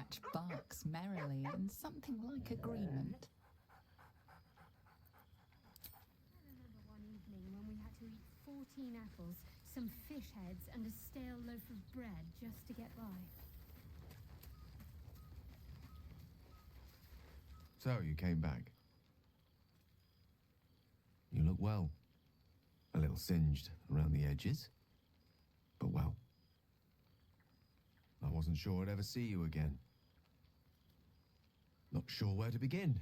hatch barks merrily in something like agreement. I remember one evening when we had to eat 14 apples, some fish heads, and a stale loaf of bread just to get by. So, you came back. You look well. A little singed around the edges, but well. I wasn't sure I'd ever see you again. Not sure where to begin.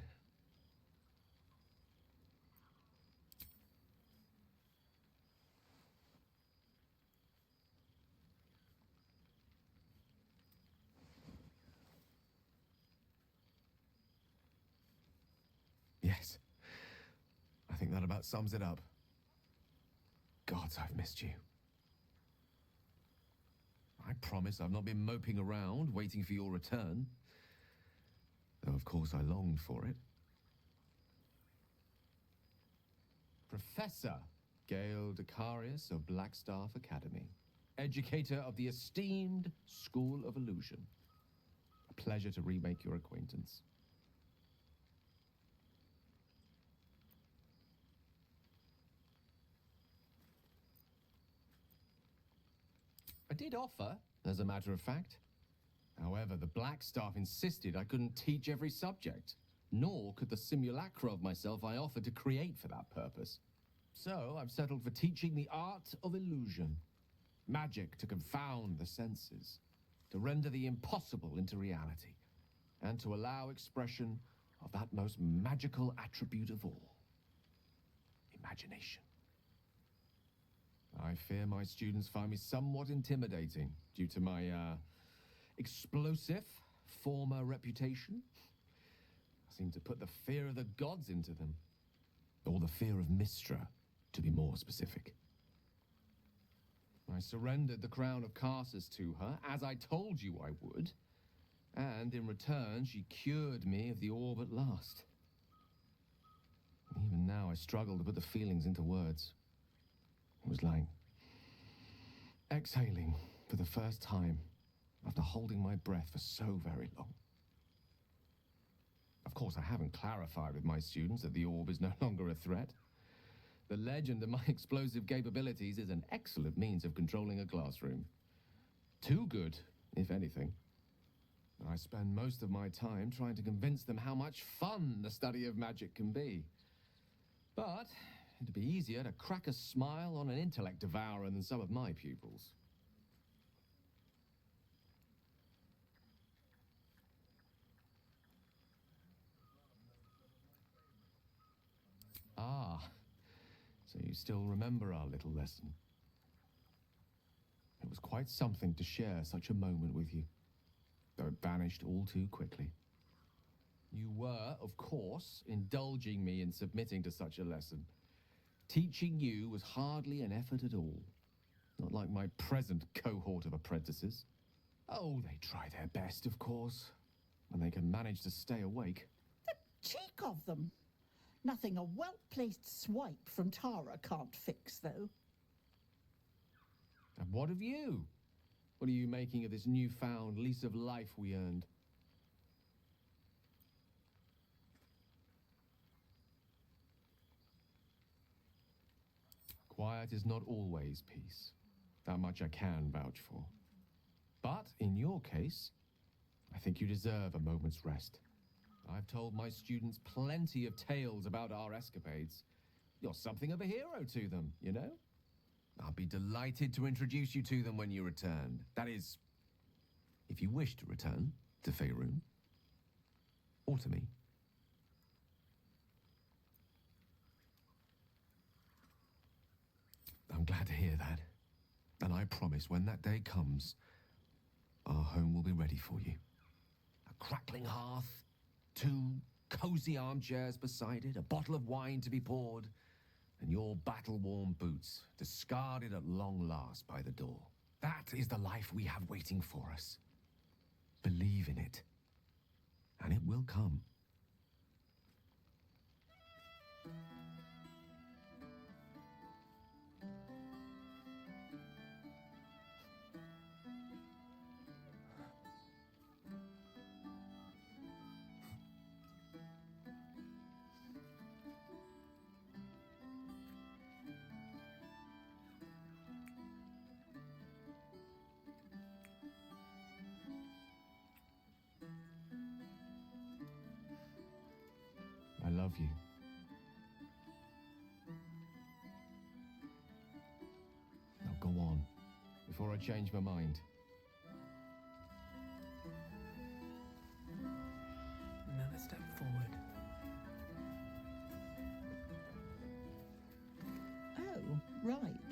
Yes. I think that about sums it up. Gods, I've missed you. I promise I've not been moping around, waiting for your return. Though, of course, I longed for it. Professor Gale of Blackstaff Academy. Educator of the esteemed School of Illusion. A pleasure to remake your acquaintance. I did offer, as a matter of fact. However, the Blackstaff insisted I couldn't teach every subject, nor could the simulacra of myself I offered to create for that purpose. So I've settled for teaching the art of illusion. Magic to confound the senses, to render the impossible into reality, and to allow expression of that most magical attribute of all, imagination. I fear my students find me somewhat intimidating due to my, explosive former reputation. I seem to put the fear of the gods into them. Or the fear of Mystra, to be more specific. I surrendered the crown of Karsus to her, as I told you I would. And in return, she cured me of the orb at last. Even now, I struggle to put the feelings into words. It was like exhaling for the first time after holding my breath for so very long. Of course, I haven't clarified with my students that the orb is no longer a threat. The legend of my explosive capabilities is an excellent means of controlling a classroom. Too good, if anything. I spend most of my time trying to convince them how much fun the study of magic can be. But it'd be easier to crack a smile on an intellect devourer than some of my pupils. Ah, so you still remember our little lesson. It was quite something to share such a moment with you, though it vanished all too quickly. You were, of course, indulging me in submitting to such a lesson. Teaching you was hardly an effort at all. Not like my present cohort of apprentices. Oh, they try their best, of course, when they can manage to stay awake. The cheek of them! Nothing a well-placed swipe from Tara can't fix, though. And what of you? What are you making of this newfound lease of life we earned? Quiet is not always peace. That much I can vouch for. But in your case, I think you deserve a moment's rest. I've told my students plenty of tales about our escapades. You're something of a hero to them, you know? I'll be delighted to introduce you to them when you return. That is, if you wish to return to Faerun. Or to me. I'm glad to hear that. And I promise when that day comes, our home will be ready for you. A crackling hearth, 2 cozy armchairs beside it, a bottle of wine to be poured, and your battle-worn boots discarded at long last by the door. That is the life we have waiting for us. Believe in it, and it will come. love you. Now go on, before I change my mind. Another step forward. Oh, right.